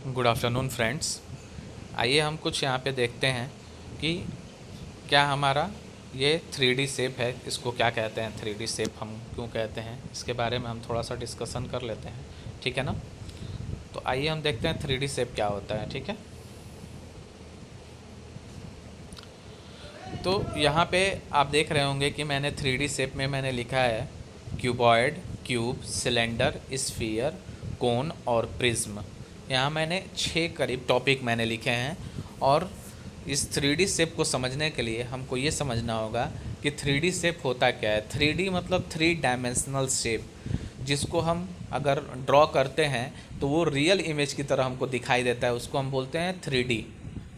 Good afternoon friends. आइए हम कुछ यहाँ पे देखते हैं कि क्या हमारा ये थ्री डी शेप है, इसको क्या कहते हैं, थ्री डी शेप हम क्यों कहते हैं, इसके बारे में हम थोड़ा सा डिस्कशन कर लेते हैं। ठीक है ना। तो आइए हम देखते हैं थ्री डी शेप क्या होता है। ठीक है। तो यहाँ पे आप देख रहे होंगे कि मैंने थ्री डी शेप में मैंने लिखा है क्यूबॉइड, क्यूब, सिलेंडर, स्फीयर, कोन और प्रिज्म। यहाँ मैंने 6 करीब टॉपिक मैंने लिखे हैं। और इस थ्री डी शेप को समझने के लिए हमको ये समझना होगा कि थ्री डी शेप होता क्या है। थ्री डी मतलब थ्री डायमेंशनल शेप, जिसको हम अगर ड्रॉ करते हैं तो वो रियल इमेज की तरह हमको दिखाई देता है, उसको हम बोलते हैं थ्री डी।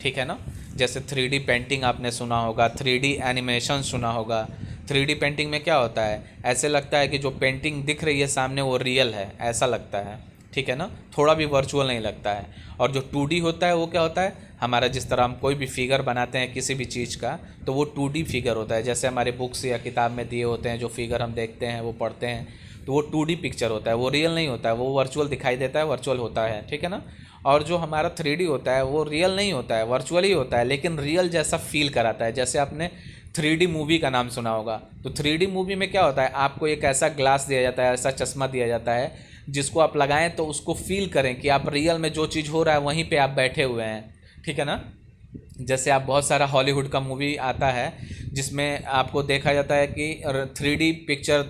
ठीक है ना। जैसे थ्री डी पेंटिंग आपने सुना होगा, थ्री डी एनिमेशन सुना होगा। थ्री डी पेंटिंग में क्या होता है, ऐसे लगता है कि जो पेंटिंग दिख रही है सामने वो रियल है, ऐसा लगता है। ठीक है ना। थोड़ा भी वर्चुअल नहीं लगता है। और जो टू डी होता है वो क्या होता है, हमारा जिस तरह हम कोई भी फिगर बनाते हैं किसी भी चीज़ का, तो वो टू डी फिगर होता है। जैसे हमारे बुक्स या किताब में दिए होते हैं जो फिगर हम देखते हैं वो पढ़ते हैं, तो वो टू डी पिक्चर होता है, वो रियल नहीं होता है, वो वर्चुअल दिखाई देता है, वर्चुअल होता है। ठीक है ना। और जो हमारा थ्री डी होता है वो रियल नहीं होता है, वर्चुअल ही होता है, लेकिन रियल जैसा फील कराता है। जैसे आपने थ्री डी मूवी का नाम सुना होगा, तो थ्री डी मूवी में क्या होता है, आपको एक ऐसा ग्लास दिया जाता है, ऐसा चश्मा दिया जाता है जिसको आप लगाएं तो उसको फील करें कि आप रियल में जो चीज़ हो रहा है वहीं पे आप बैठे हुए हैं। ठीक है ना। जैसे आप बहुत सारा हॉलीवुड का मूवी आता है जिसमें आपको देखा जाता है कि थ्री डी पिक्चर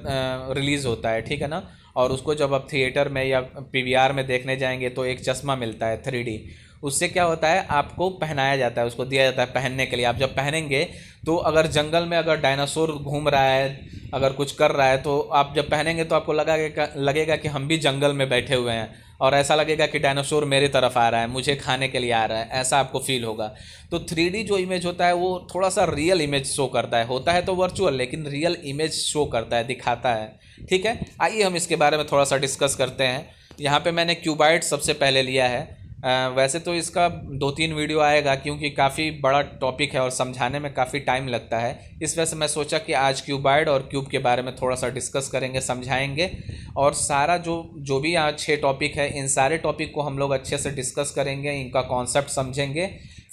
रिलीज़ होता है। ठीक है ना। और उसको जब आप थिएटर में या पीवीआर में देखने जाएंगे तो एक चश्मा मिलता है थ्री डी। उससे क्या होता है, आपको पहनाया जाता है, उसको दिया जाता है पहनने के लिए। आप जब पहनेंगे तो अगर जंगल में अगर डायनासोर घूम रहा है, अगर कुछ कर रहा है, तो आप जब पहनेंगे तो आपको लगेगा कि हम भी जंगल में बैठे हुए हैं, और ऐसा लगेगा कि डायनासोर मेरी तरफ आ रहा है, मुझे खाने के लिए आ रहा है, ऐसा आपको फील होगा। तो थ्री डी जो इमेज होता है वो थोड़ा सा रियल इमेज शो करता है, होता है तो वर्चुअल, लेकिन रियल इमेज शो करता है, दिखाता है। ठीक है। आइए हम इसके बारे में थोड़ा सा डिस्कस करते हैं। यहाँ पे मैंने क्यूबाइड सबसे पहले लिया है। वैसे तो इसका 2-3 वीडियो आएगा क्योंकि काफ़ी बड़ा टॉपिक है और समझाने में काफ़ी टाइम लगता है। इस वजह से मैं सोचा कि आज क्यूबाइड और क्यूब के बारे में थोड़ा सा डिस्कस करेंगे, समझाएंगे। और सारा जो जो भी यहाँ 6 टॉपिक है, इन सारे टॉपिक को हम लोग अच्छे से डिस्कस करेंगे, इनका कॉन्सेप्ट समझेंगे।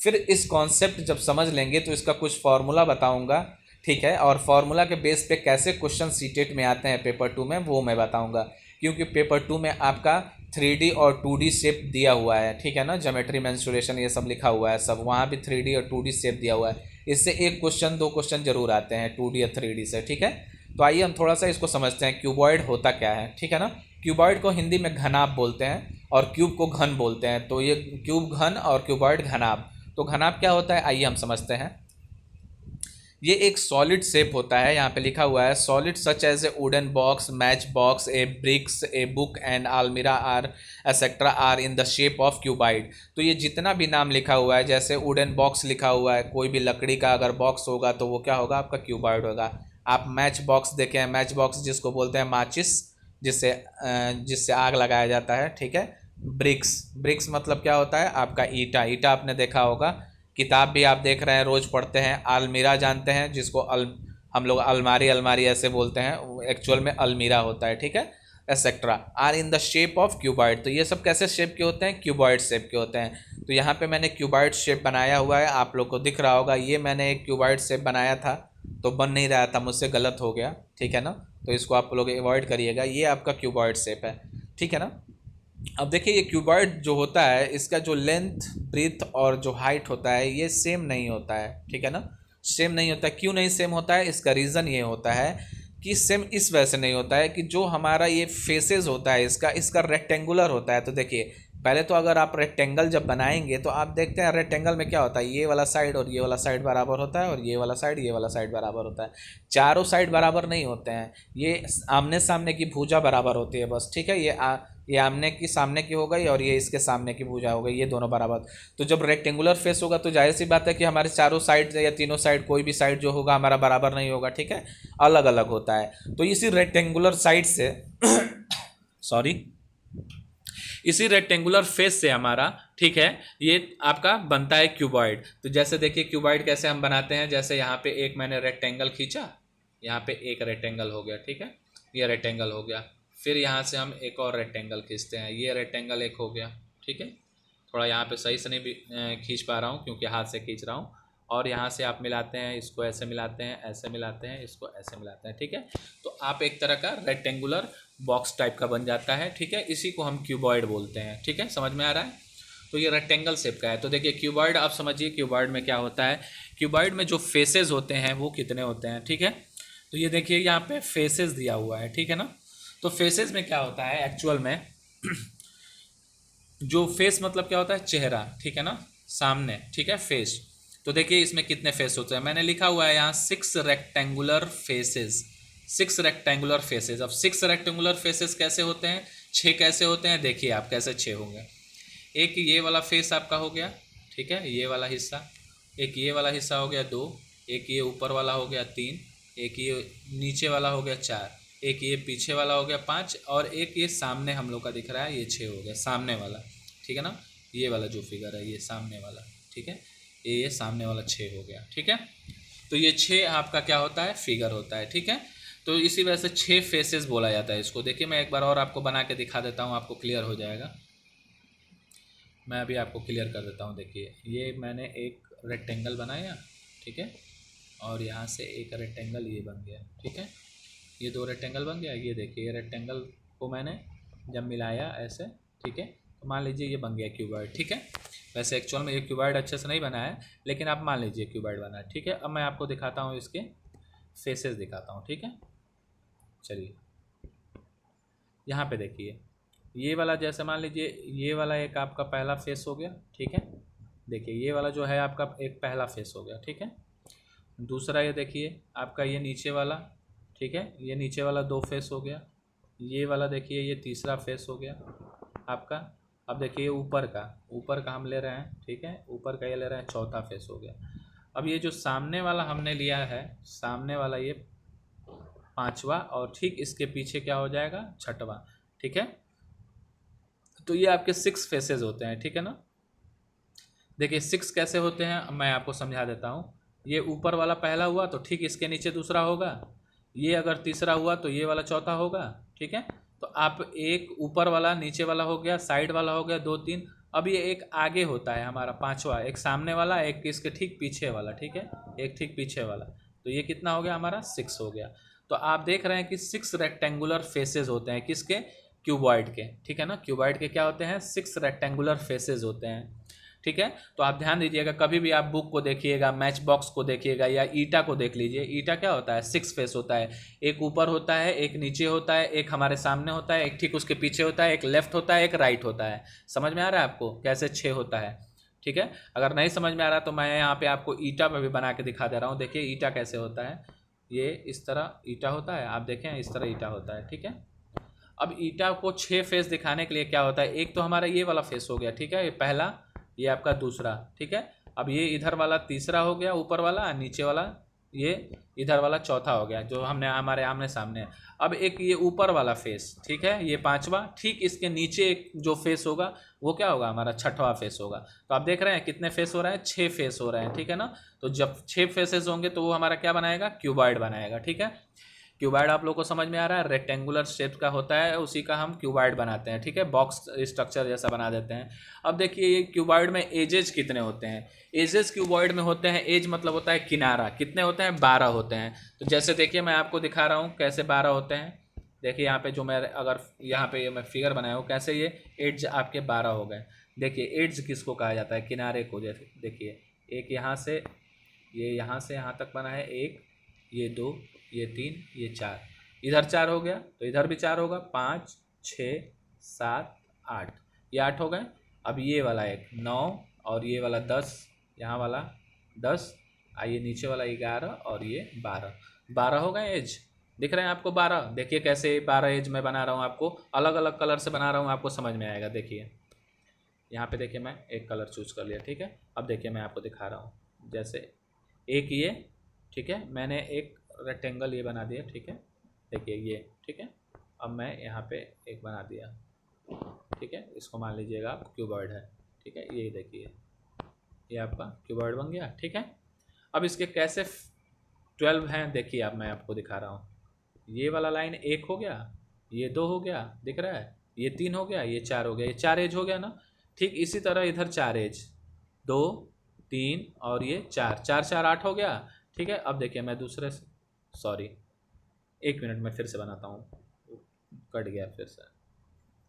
फिर इस कॉन्सेप्ट जब समझ लेंगे तो इसका कुछ फार्मूला बताऊंगा। ठीक है। और फार्मूला के बेस पे कैसे क्वेश्चन सीटेट में आते हैं पेपर 2 में, वो मैं बताऊंगा। क्योंकि पेपर 2 में आपका थ्री डी और टू डी शेप दिया हुआ है। ठीक है ना। ज्योमेट्री, मेंसुरेशन, ये सब लिखा हुआ है, सब वहाँ भी थ्री डी और टू डी शेप दिया हुआ है। इससे एक क्वेश्चन 2 क्वेश्चन जरूर आते हैं टू डी या थ्री डी से। ठीक है। तो आइए हम थोड़ा सा इसको समझते हैं, क्यूबॉइड होता क्या है। ठीक है ना। क्यूबॉइड को हिंदी में घनाभ बोलते हैं और क्यूब को घन बोलते हैं। तो ये क्यूब घन और क्यूबॉइड घनाभ। तो घनाभ क्या होता है, आइए हम समझते हैं। ये एक सॉलिड शेप होता है, यहाँ पे लिखा हुआ है solid such as a wooden box, match box, a bricks, a book and almirah are etcetera are in the shape of cuboid. तो ये जितना भी नाम लिखा हुआ है, जैसे वुडन बॉक्स लिखा हुआ है, कोई भी लकड़ी का अगर बॉक्स होगा तो वो क्या होगा, आपका क्यूबाइड होगा। आप मैच बॉक्स देखें हैं, मैच बॉक्स जिसको बोलते हैं माचिस, जिससे जिससे आग लगाया जाता है। ठीक है। ब्रिक्स, ब्रिक्स मतलब क्या होता है, आपका ईटा, ईटा आपने देखा होगा। किताब भी आप देख रहे हैं, रोज़ पढ़ते हैं। अलमीरा जानते हैं, जिसको हम लोग अलमारी अलमारी ऐसे बोलते हैं, एक्चुअल में अलमीरा होता है। ठीक है। Etcetera are in the shape of cuboid. तो ये सब कैसे शेप के होते हैं, क्यूबॉइड शेप के होते हैं। तो यहाँ पे मैंने क्यूबॉइड शेप बनाया हुआ है, आप लोग को दिख रहा होगा। ये मैंने एक क्यूबॉइड शेप बनाया था तो बन नहीं रहा था, मुझसे गलत हो गया। ठीक है ना। तो इसको आप लोग अवॉइड करिएगा, ये आपका क्यूबॉइड शेप है। ठीक है ना। अब देखिए, ये क्यूबॉइड जो होता है इसका जो लेंथ, ब्रीथ और जो हाइट होता है ये सेम नहीं होता है। ठीक है ना। सेम नहीं होता है। क्यों नहीं सेम होता है, इसका रीज़न ये होता है कि सेम इस वजह से नहीं होता है कि जो हमारा ये फेसेस होता है इसका इसका रेक्टेंगुलर होता है। तो देखिए, पहले तो अगर आप रेक्टेंगल जब बनाएंगे तो आप देखते हैं रेक्टेंगल में क्या होता है, ये वाला साइड और ये वाला साइड बराबर होता है, और ये वाला साइड, ये वाला साइड बराबर होता है। चारों साइड बराबर नहीं होते हैं, ये आमने सामने की भुजा बराबर होती है बस। ठीक है। ये आमने की सामने की हो गई और ये इसके सामने की भुजा हो गई, ये दोनों बराबर। तो जब रेक्टेंगुलर फेस होगा तो जाहिर सी बात है कि हमारे चारों साइड या तीनों साइड कोई भी साइड जो होगा हमारा बराबर नहीं होगा। ठीक है। अलग अलग होता है। तो इसी रेक्टेंगुलर साइड से सॉरी, इसी रेक्टेंगुलर फेस से हमारा, ठीक है, ये आपका बनता है क्यूबॉइड। तो जैसे देखिए क्यूबॉइड कैसे हम बनाते हैं, जैसे यहाँ पे एक मैंने रेक्टेंगल खींचा, यहाँ पे एक रेक्टेंगल हो गया। ठीक है। ये रेक्टेंगल हो गया। फिर यहाँ से हम एक और रेक्टेंगल खींचते हैं, ये रेक्टेंगल एक हो गया। ठीक है। थोड़ा यहाँ पे सही से नहीं भी खींच पा रहा हूँ क्योंकि हाथ से खींच रहा हूँ। और यहाँ से आप मिलाते हैं, इसको ऐसे मिलाते हैं, ऐसे मिलाते हैं, इसको ऐसे मिलाते हैं, ठीक है। तो आप एक तरह का रेक्टेंगुलर बॉक्स टाइप का बन जाता है, ठीक है। इसी को हम क्यूबॉइड बोलते हैं, ठीक है, समझ में आ रहा है। तो ये रेक्टेंगल शेप का है। तो देखिए क्यूबॉइड, आप समझिए क्यूबॉइड में क्या होता है। क्यूबॉइड में जो फेसेस होते हैं वो कितने होते हैं, ठीक है। तो ये देखिए यहाँ पे फेसेस दिया हुआ है, ठीक है ना। तो फेसेस में क्या होता है एक्चुअल में, जो फेस मतलब क्या होता है, चेहरा, ठीक है ना, सामने, ठीक है, फेस। तो देखिए इसमें कितने फेस होते हैं, मैंने लिखा हुआ है यहाँ 6 रेक्टेंगुलर फेसेस, 6 रेक्टेंगुलर फेसेस। अब 6 रेक्टेंगुलर फेसेस कैसे होते हैं, 6 कैसे होते हैं, देखिए आप कैसे 6 होंगे। एक ये वाला फेस आपका हो गया, ठीक है, ये वाला हिस्सा। एक ये वाला हिस्सा हो गया 2। एक ये ऊपर वाला हो गया 3। एक ये नीचे वाला हो गया 4। एक ये पीछे वाला हो गया 5। और एक ये सामने हम लोग का दिख रहा है, ये 6 हो गया, सामने वाला, ठीक है ना। ये वाला जो फिगर है ये सामने वाला, ठीक है, ये सामने वाला 6 हो गया, ठीक है। तो ये 6 आपका क्या होता है, फिगर होता है, ठीक है। तो इसी वजह से 6 फेसेस बोला जाता है इसको। देखिए मैं एक बार और आपको बना के दिखा देता हूँ, आपको क्लियर हो जाएगा। मैं अभी आपको क्लियर कर देता हूँ। देखिए ये मैंने एक रेक्टेंगल बनाया, ठीक है, और यहाँ से एक रेक्टेंगल ये बन गया, ठीक है। ये 2 रेक्टेंगल बन गया। ये देखिए ये रेक्टेंगल को मैंने जब मिलाया ऐसे, ठीक है, तो मान लीजिए ये बन गया क्यूबॉइड, ठीक है। वैसे एक्चुअल में ये क्यूबॉइड अच्छे से नहीं बना है, लेकिन आप मान लीजिए क्यूबॉइड बना है, ठीक है। अब मैं आपको दिखाता हूँ, इसके फेसेस दिखाता हूँ, ठीक है। चलिए यहाँ पे देखिए, ये वाला जैसे मान लीजिए ये वाला एक आपका पहला फेस हो गया, ठीक है। देखिए ये वाला जो है आपका एक पहला फेस हो गया, ठीक है। दूसरा ये देखिए आपका ये नीचे वाला, ठीक है, ये नीचे वाला 2 फेस हो गया। ये वाला देखिए ये तीसरा फेस हो गया आपका। अब देखिए ऊपर का हम ले रहे हैं, ठीक है, ऊपर का ये ले रहे हैं, चौथा फेस हो गया। अब ये जो सामने वाला हमने लिया है, सामने वाला ये 5वां, और ठीक इसके पीछे क्या हो जाएगा, 6वां, ठीक है। तो ये आपके 6 फेसेस होते हैं, ठीक है ना। देखिए 6 कैसे होते हैं मैं आपको समझा देता हूँ। ये ऊपर वाला पहला हुआ तो ठीक इसके नीचे दूसरा होगा। ये अगर तीसरा हुआ तो ये वाला चौथा होगा, ठीक है। तो आप एक ऊपर वाला, नीचे वाला हो गया, साइड वाला हो गया 2 3। अब ये एक आगे होता है हमारा 5वां, एक सामने वाला, एक इसके ठीक पीछे वाला, ठीक है, एक ठीक पीछे वाला। तो ये कितना हो गया हमारा, 6 हो गया। तो आप देख रहे हैं कि 6 रेक्टेंगुलर फेसेस होते हैं, किसके, क्यूबॉइड के, ठीक है ना। क्यूबॉइड के क्या होते हैं, 6 रेक्टेंगुलर फेसेस होते हैं, ठीक है। तो आप ध्यान दीजिएगा, कभी भी आप बुक को देखिएगा, मैच बॉक्स को देखिएगा, या ईटा को देख लीजिए। ईटा क्या होता है, 6 फेस होता है। एक ऊपर होता है, एक नीचे होता है, एक हमारे सामने होता है, एक ठीक उसके पीछे होता है, एक लेफ्ट होता है, एक राइट होता है। समझ में आ रहा है आपको कैसे 6 होता है, ठीक है। अगर नहीं समझ में आ रहा तो मैं यहाँ पे आपको ईटा पर भी बना के दिखा दे रहा हूँ। देखिए ईटा कैसे होता है, ये इस तरह ईटा होता है, आप देखें इस तरह ईटा होता है, ठीक है। अब ईटा को 6 फेस दिखाने के लिए क्या होता है, एक तो हमारा ये वाला फेस हो गया, ठीक है, ये पहला, ये आपका दूसरा, ठीक है। अब ये इधर वाला तीसरा हो गया ऊपर वाला, नीचे वाला ये इधर वाला चौथा हो गया, जो हमने हमारे आमने सामने है। अब एक ये ऊपर वाला फेस, ठीक है, ये 5वां, ठीक इसके नीचे एक जो फेस होगा वो क्या होगा, हमारा 6वां फेस होगा। तो आप देख रहे हैं कितने फेस हो रहे हैं, 6 फेस हो रहे हैं, ठीक है ना। तो जब 6 फेसेस होंगे तो वो हमारा क्या बनाएगा, क्यूबॉइड बनाएगा, ठीक है। क्यूबॉइड आप लोग को समझ में आ रहा है, रेक्टेंगुलर शेप का होता है, उसी का हम क्यूबॉइड बनाते हैं, ठीक है, बॉक्स स्ट्रक्चर जैसा बना देते हैं। अब देखिए ये क्यूबॉइड में एजेस कितने होते हैं, एजेस क्यूबॉइड में होते हैं, एज मतलब होता है किनारा, कितने होते हैं, 12 होते हैं। तो जैसे देखिए मैं आपको दिखा रहा हूँ कैसे 12 होते हैं। देखिए यहाँ पे जो मैं अगर यहाँ पे मैं फिगर बनाया हूँ, कैसे ये एड्स आपके 12 हो गए। देखिए एड्स किसको कहा जाता है, किनारे को। जैसे देखिए एक यहाँ से, ये यहाँ से यहाँ तक बना है, एक, ये 2, ये 3, ये 4, इधर 4 हो गया तो इधर भी 4 होगा, 5 6 7 8, ये 8 हो गए। अब ये वाला एक 9, और ये वाला 10, यहाँ वाला 10, ये नीचे वाला 11, और ये 12, 12 हो गए एज। दिख रहे हैं आपको 12। देखिए कैसे 12 एज मैं बना रहा हूँ, आपको अलग अलग कलर से बना रहा हूँ, आपको समझ में आएगा। देखिए यहाँ पे देखिए मैं एक कलर चूज कर लिया, ठीक है। अब देखिए मैं आपको दिखा रहा हूँ, जैसे एक ये, ठीक है, मैंने एक रेक्टेंगल ये बना दिया, ठीक है, देखिए ये, ठीक है। अब मैं यहाँ पे एक बना दिया, ठीक है, इसको मान लीजिएगा आप क्यूबॉइड है, ठीक है। ये देखिए ये आपका क्यूबॉइड बन गया, ठीक है। अब इसके कैसे 12 हैं, देखिए अब मैं आपको दिखा रहा हूँ। ये वाला लाइन 1 हो गया, ये 2 हो गया, दिख रहा है, ये 3 हो गया, ये 4 हो गया, ये 4 एज हो गया ना। ठीक इसी तरह इधर 4 एज, 2 3 और ये 4, 4 4 8 हो गया। ठीक है, अब देखिए मैं दूसरे से, सॉरी 1 मिनट में फिर से बनाता हूँ, कट गया फिर से।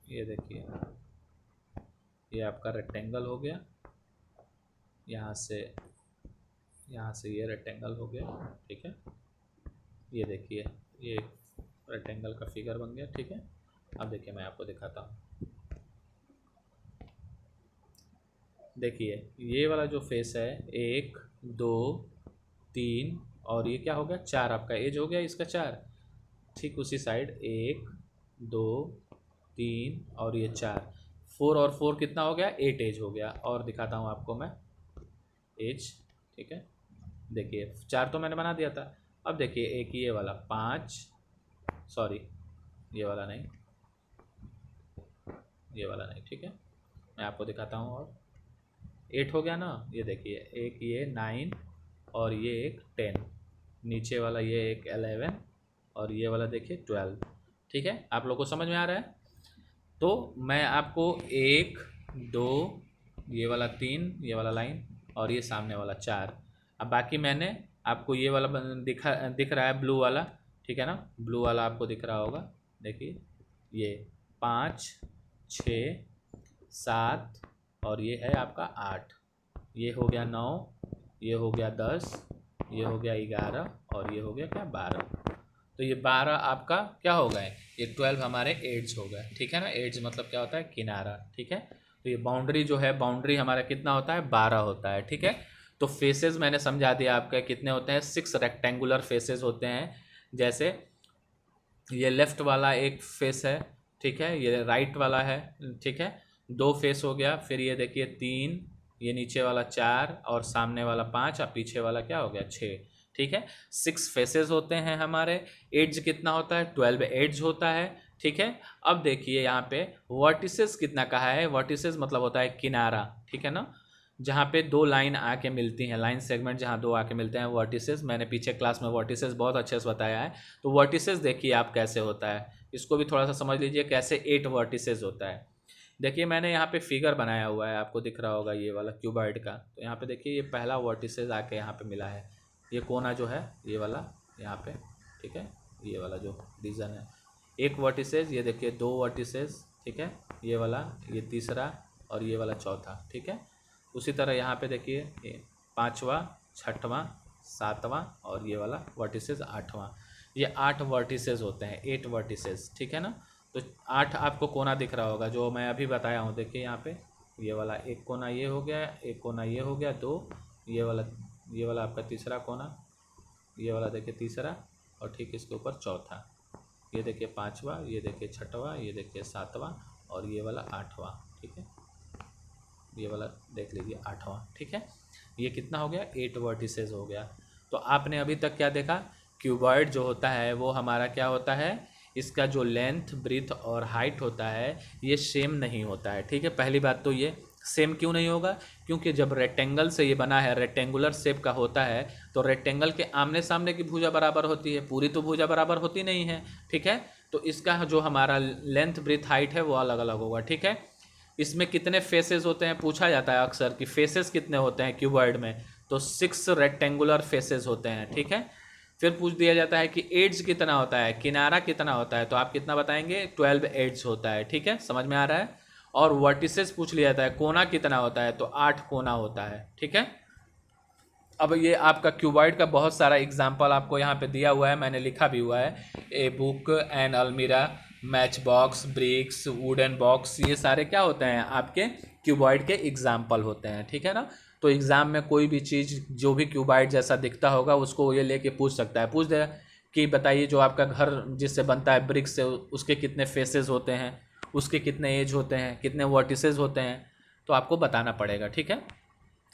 ये देखिए ये आपका रेक्टेंगल हो गया, यहाँ से ये रेक्टेंगल हो गया। ठीक है, ये देखिए ये रेक्टेंगल का फिगर बन गया। ठीक है, अब देखिए मैं आपको दिखाता हूँ। देखिए ये वाला जो फेस है 1 2 3 और ये क्या हो गया 4, आपका एज हो गया इसका 4। ठीक उसी साइड 1 2 3 और ये 4, 4 और 4 कितना हो गया 8 एज हो गया। और दिखाता हूँ आपको मैं एज। ठीक है, देखिए 4 तो मैंने बना दिया था। अब देखिए एक ये वाला 5, सॉरी ये वाला नहीं, ये वाला नहीं। ठीक है, मैं आपको दिखाता हूँ। और 8 हो गया ना, ये देखिए एक ये 9 और ये एक 10, नीचे वाला ये एक 11 और ये वाला देखिए 12। ठीक है, आप लोग को समझ में आ रहा है? तो मैं आपको 1 2 ये वाला 3 ये वाला लाइन और ये सामने वाला 4, अब बाकी मैंने आपको ये वाला दिख रहा है ब्लू वाला। ठीक है ना, ब्लू वाला आपको दिख रहा होगा। देखिए ये 5 6 7 और ये है आपका 8, ये हो गया 9, ये हो गया 10, ये हो गया 11 और ये हो गया क्या 12। तो ये 12 आपका क्या हो गए, ये 12 हमारे एड्स हो गए। ठीक है ना, एड्स मतलब क्या होता है किनारा। ठीक है, तो ये बाउंड्री जो है, बाउंड्री हमारा कितना होता है 12 होता है। ठीक है, तो फेसेस मैंने समझा दिया आपका कितने होते हैं, 6 रेक्टेंगुलर फेसेस होते हैं। जैसे ये लेफ्ट वाला एक फेस है, ठीक है, ये राइट वाला है। ठीक है, 2 फेस हो गया। फिर ये देखिए 3, ये नीचे वाला 4 और सामने वाला 5 और पीछे वाला क्या हो गया 6। ठीक है, 6 फेसेस होते हैं हमारे। एड्ज कितना होता है 12 एड्ज होता है। ठीक है, अब देखिए यहाँ पे वर्टिसेस कितना कहा है, वर्टिसेस मतलब होता है किनारा। ठीक है ना, जहाँ पे 2 लाइन आके मिलती हैं, लाइन सेगमेंट जहाँ 2 आके मिलते हैं वर्टिसेस। मैंने पीछे क्लास में वर्टिसेस बहुत अच्छे से बताया है। तो वर्टिसेस देखिए आप कैसे होता है, इसको भी थोड़ा सा समझ लीजिए कैसे 8 वर्टिसेस होता है। देखिए मैंने यहाँ पे फिगर बनाया हुआ है, आपको दिख रहा होगा ये वाला क्यूबॉइड का। तो यहाँ पे देखिए ये पहला वर्टिसेस आके यहाँ पे मिला है, ये कोना जो है ये वाला यहाँ पे। ठीक है, ये वाला जो रीजन है, एक वर्टिसेस, ये देखिए 2 वर्टिसेस। ठीक है, ये वाला, ये तीसरा और ये वाला चौथा। ठीक है, उसी तरह यहाँ पे देखिए 5वां 6वां 7वां और ये वाला वर्टिसेस 8वां। ये 8 वर्टिसेस होते हैं, 8 वर्टिसेस। ठीक है ना, तो 8 आपको कोना दिख रहा होगा जो मैं अभी बताया हूँ। देखिए यहाँ पे ये वाला एक कोना ये हो गया, एक कोना ये हो गया 2, ये वाला आपका तीसरा कोना, ये वाला देखिए तीसरा और ठीक इसके ऊपर चौथा। ये देखिए 5वां, ये देखिए 6वां, ये देखिए 7वां और ये वाला 8वां। ठीक है, ये वाला देख लीजिए 8वां। ठीक है, ये कितना हो गया 8 वर्टिसेस हो गया। तो आपने अभी तक क्या देखा, क्यूबॉइड जो होता है वो हमारा क्या होता है, इसका जो लेंथ ब्रीथ और हाइट होता है ये सेम नहीं होता है। ठीक है, पहली बात तो ये सेम क्यों नहीं होगा, क्योंकि जब रेक्टेंगल से ये बना है, रेक्टेंगुलर शेप का होता है, तो रेक्टेंगल के आमने सामने की भुजा बराबर होती है, पूरी तो भुजा बराबर होती नहीं है। ठीक है, तो इसका जो हमारा लेंथ ब्रीथ हाइट है वो अलग अलग होगा। ठीक है, इसमें कितने फेसेस होते हैं पूछा जाता है अक्सर कि फेसेस कितने होते हैं क्यूबॉइड में, तो 6 रेक्टेंगुलर फेसेस होते हैं। ठीक है, फिर पूछ दिया जाता है कि एड्ज कितना होता है, किनारा कितना होता है, तो आप कितना बताएंगे 12 एड्ज होता है। ठीक है, समझ में आ रहा है। और वर्टिसेस पूछ लिया जाता है कोना कितना होता है, तो 8 कोना होता है। ठीक है, अब ये आपका क्यूबॉइड का बहुत सारा एग्जाम्पल आपको यहाँ पे दिया हुआ है, मैंने लिखा भी हुआ है। ए बुक एंड अलमीरा, matchbox, bricks, wooden box, ये सारे क्या होते हैं आपके क्यूबॉइड के एग्जाम्पल होते हैं। ठीक है ना, तो एग्ज़ाम में कोई भी चीज़ जो भी क्यूबॉइड जैसा दिखता होगा उसको ये लेके पूछ सकता है, पूछ देगा कि बताइए जो आपका घर जिससे बनता है ब्रिक्स से, उसके कितने फेसेस होते हैं, उसके कितने एज होते हैं, कितने वर्टिसेस होते हैं, तो आपको बताना पड़ेगा। ठीक है,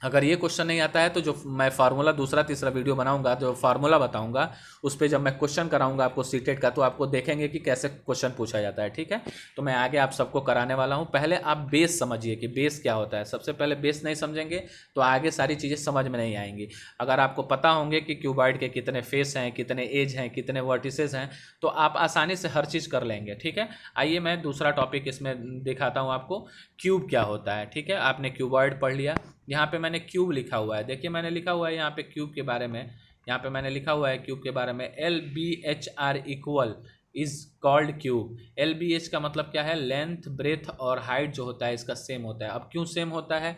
अगर ये क्वेश्चन नहीं आता है तो जो मैं फार्मूला दूसरा तीसरा वीडियो बनाऊंगा, जो फार्मूला बताऊंगा उस पर जब मैं क्वेश्चन कराऊंगा आपको सीटेट का, तो आपको देखेंगे कि कैसे क्वेश्चन पूछा जाता है। ठीक है, तो मैं आगे आप सबको कराने वाला हूं। पहले आप बेस समझिए कि बेस क्या होता है। सबसे पहले बेस नहीं समझेंगे तो आगे सारी चीज़ें समझ में नहीं आएंगी। अगर आपको पता होंगे कि क्यूबॉइड के कितने फेस हैं, कितने एज हैं, कितने वर्टिसेस हैं, तो आप आसानी से हर चीज़ कर लेंगे। ठीक है, आइए मैं दूसरा टॉपिक इसमें दिखाता हूँ आपको, क्यूब क्या होता है। ठीक है, आपने क्यूबॉइड पढ़ लिया, यहाँ पे मैंने क्यूब लिखा हुआ है, देखिए मैंने लिखा हुआ है यहाँ पे क्यूब के बारे में, यहाँ पे मैंने लिखा हुआ है क्यूब के बारे में, LBHR equal is called cube. LBH का मतलब क्या है, लेंथ ब्रेथ और हाइट जो होता है इसका सेम होता है। अब क्यों सेम होता है,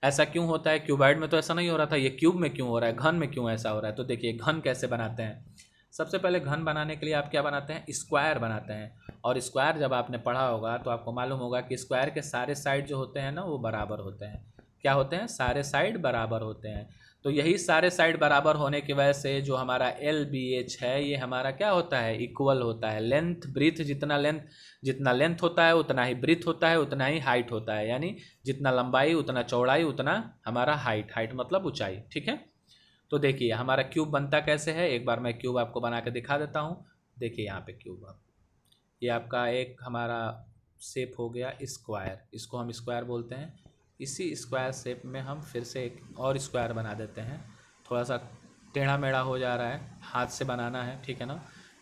ऐसा क्यों होता है, क्यूबॉइड में तो ऐसा नहीं हो रहा था, ये क्यूब में क्यों हो रहा है, घन में क्यों ऐसा हो रहा है। तो देखिए घन कैसे बनाते हैं। सबसे पहले घन बनाने के लिए आप क्या बनाते हैं, स्क्वायर बनाते हैं। और स्क्वायर जब आपने पढ़ा होगा तो आपको मालूम होगा कि स्क्वायर के सारे साइड जो होते हैं ना वो बराबर होते हैं। क्या होते हैं, सारे साइड बराबर होते हैं। तो यही सारे साइड बराबर होने की वजह से जो हमारा LBH है ये हमारा क्या होता है, इक्वल होता है। लेंथ ब्रीथ, जितना लेंथ होता है उतना ही ब्रीथ होता है, उतना ही हाइट होता है। यानी जितना लंबाई उतना चौड़ाई उतना हमारा हाइट, हाइट मतलब ऊंचाई। ठीक है, तो देखिए हमारा क्यूब बनता कैसे है, एक बार मैं क्यूब आपको बना के दिखा देता हूँ। देखिए यहाँ पे क्यूब, आप ये आपका एक हमारा शेप हो गया स्क्वायर, इसको हम स्क्वायर बोलते हैं। इसी स्क्वायर शेप में हम फिर से एक और स्क्वायर बना देते हैं। थोड़ा सा टेढ़ा मेढ़ा हो जा रहा है, हाथ से बनाना है, ठीक है ना,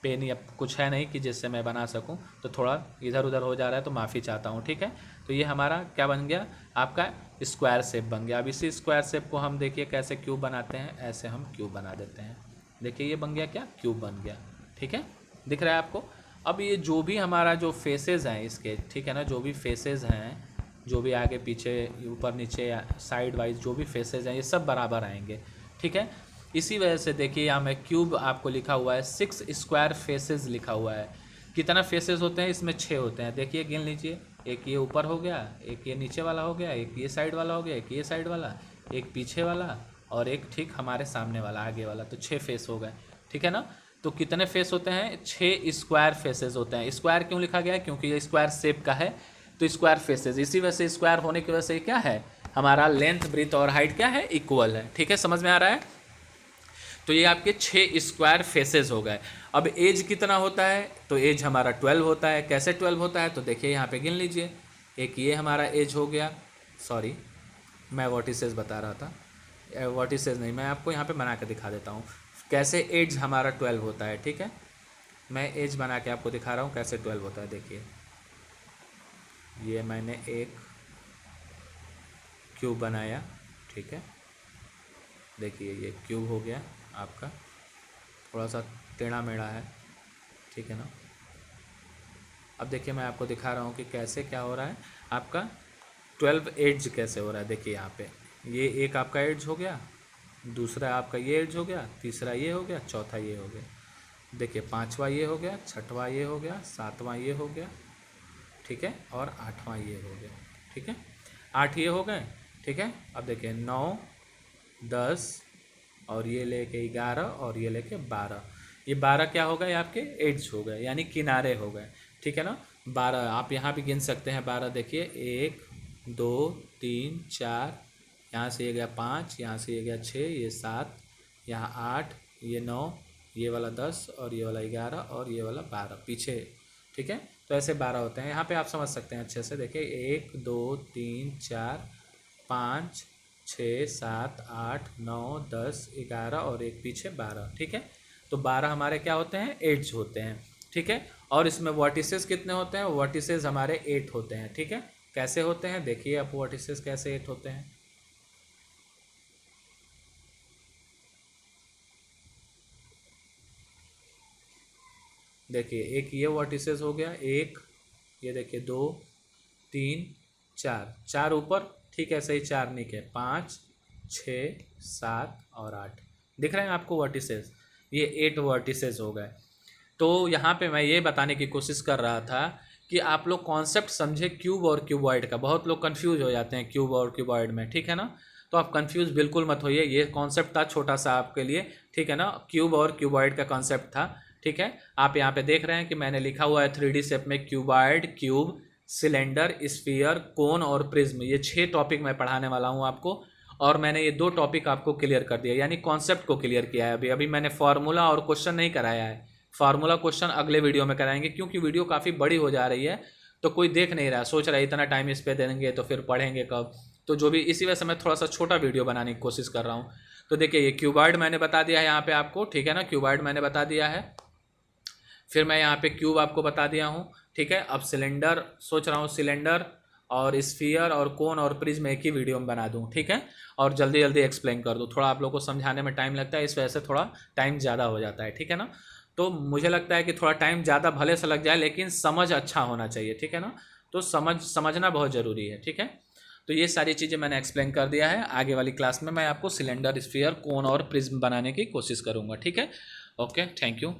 पेन या कुछ है नहीं कि जिससे मैं बना सकूं, तो थोड़ा इधर उधर हो जा रहा है तो माफ़ी चाहता हूं। ठीक है, तो ये हमारा क्या बन गया, आपका स्क्वायर शेप बन गया। अब इसी स्क्वायर शेप को हम देखिए कैसे क्यूब बनाते हैं, ऐसे हम क्यूब बना देते हैं। देखिए ये बन गया, क्या क्यूब बन गया। ठीक है, दिख रहा है आपको। अब ये जो भी हमारा जो फेसेस हैं इसके, ठीक है ना, जो भी फेसेस हैं, जो भी आगे पीछे ऊपर नीचे साइड वाइज जो भी फेसेस हैं ये सब बराबर आएंगे। ठीक है, इसी वजह से देखिए यहाँ में क्यूब आपको लिखा हुआ है 6 स्क्वायर फेसेस लिखा हुआ है। कितना फेसेस होते हैं इसमें, 6 होते हैं। देखिए गिन लीजिए, एक ये ऊपर हो गया, एक ये नीचे वाला हो गया, एक ये साइड वाला हो गया, एक ये साइड वाला, एक पीछे वाला और एक ठीक हमारे सामने वाला आगे वाला, तो 6 फेस हो गए। ठीक है ना, तो कितने फेस होते हैं, 6 स्क्वायर फेसेस होते हैं। स्क्वायर क्यों लिखा गया है, क्योंकि ये स्क्वायर शेप का है तो स्क्वायर फेसेस, इसी वजह से स्क्वायर होने की वजह से क्या है, हमारा लेंथ ब्रीथ और हाइट क्या है, इक्वल है। ठीक है, समझ में आ रहा है। तो ये आपके 6 स्क्वायर फेसेस हो गए। अब एज कितना होता है, तो एज हमारा 12 होता है। कैसे 12 होता है, तो देखिए यहाँ पे गिन लीजिए, एक ये हमारा एज हो गया, सॉरी मैं वर्टिसेस बता रहा था, वर्टिसेस नहीं, मैं आपको यहाँ पे बना के दिखा देता हूँ कैसे एज हमारा 12 होता है। ठीक है, मैं एज बना के आपको दिखा रहा हूँ कैसे 12 होता है। देखिए ये मैंने एक क्यूब बनाया, ठीक है, देखिए ये क्यूब हो गया आपका, थोड़ा सा टेढ़ा मेढ़ा है, ठीक है ना। अब देखिए मैं आपको दिखा रहा हूँ कि कैसे क्या हो रहा है, आपका 12 एड्ज कैसे हो रहा है। देखिए यहाँ पे ये एक आपका एड्ज हो गया, दूसरा आपका ये एड्ज हो गया, तीसरा ये हो गया, चौथा ये हो गया, देखिए पांचवा ये हो गया, छठवां ये हो गया, सातवां ये हो गया, ठीक है, और आठवां ये हो गया। ठीक है, 8 ये हो गए। ठीक है, अब देखिए 9, 10 और ये लेके 11 और ये लेके 12, ये 12 क्या हो गए, आपके एड्स हो गए, यानी किनारे हो गए। ठीक है ना, 12 आप यहाँ भी गिन सकते हैं। 12 देखिए 1 2 3 4, यहाँ से ये गया 5, यहाँ से ये गया 6, ये 7, यहाँ 8, ये 9, ये वाला 10 और ये वाला 11 और ये वाला 12 पीछे। ठीक है, तो ऐसे 12 होते हैं। यहाँ पे आप समझ सकते हैं अच्छे से। देखिए 1 2 3 4 5 6 7 8 9 10 11 और एक पीछे 12। ठीक है, तो 12 हमारे क्या होते हैं, एड्स होते हैं। ठीक है, और इसमें वर्टिसेस कितने होते हैं, वर्टिसेस हमारे 8 होते हैं। ठीक है, कैसे होते हैं, देखिए आप वर्टिसेस कैसे 8 होते हैं। देखिए एक ये वर्टिसेस हो गया, एक ये देखिए 2 3 4, 4 ऊपर, ठीक है, सही 4 नीचे, 5 6 7 और 8 दिख रहे हैं आपको वर्टिसेस, ये 8 वर्टिसेस हो गए। तो यहाँ पे मैं ये बताने की कोशिश कर रहा था कि आप लोग कॉन्सेप्ट समझे क्यूब और क्यूबॉइड का। बहुत लोग कंफ्यूज हो जाते हैं क्यूब और क्यूबॉइड में, ठीक है ना, तो आप कंफ्यूज बिल्कुल मत होइए। ये कॉन्सेप्ट था छोटा सा आपके लिए, ठीक है ना, क्यूब और क्यूबॉइड का कॉन्सेप्ट था। ठीक है, आप यहाँ पे देख रहे हैं कि मैंने लिखा हुआ है 3D शेप में क्यूबॉइड, क्यूब, सिलेंडर, स्फीयर, कोन और प्रिज्म, ये 6 टॉपिक मैं पढ़ाने वाला हूँ आपको। और मैंने ये 2 टॉपिक आपको क्लियर कर दिया, यानी कॉन्सेप्ट को क्लियर किया है। अभी मैंने फार्मूला और क्वेश्चन नहीं कराया है। फार्मूला क्वेश्चन अगले वीडियो में कराएंगे, क्योंकि वीडियो काफ़ी बड़ी हो जा रही है, तो कोई देख नहीं रहा, सोच रहा है इतना टाइम इस पे देंगे तो फिर पढ़ेंगे कब। तो जो भी, इसी वजह से मैं थोड़ा सा छोटा वीडियो बनाने की कोशिश कर रहा हूँ। तो देखिए, ये क्यूबॉइड मैंने बता दिया है यहाँ पे आपको, ठीक है ना, क्यूबॉइड मैंने बता दिया है। फिर मैं यहाँ पे क्यूब आपको बता दिया हूँ, ठीक है। अब सिलेंडर सोच रहा हूँ, सिलेंडर और स्फीयर और कोन और प्रिज्म एक ही वीडियो में बना दूँ, ठीक है, और जल्दी जल्दी एक्सप्लेन कर दूँ। थोड़ा आप लोगों को समझाने में टाइम लगता है, इस वजह से थोड़ा टाइम ज़्यादा हो जाता है, ठीक है ना। तो मुझे लगता है कि थोड़ा टाइम ज़्यादा भले से लग जाए, लेकिन समझ अच्छा होना चाहिए, ठीक है ना। तो समझना बहुत ज़रूरी है, ठीक है। तो ये सारी चीज़ें मैंने एक्सप्लेन कर दिया है। आगे वाली क्लास में मैं आपको सिलेंडर, स्फीयर, कोन और प्रिज्म बनाने की कोशिश करूँगा, ठीक है। Okay, thank you.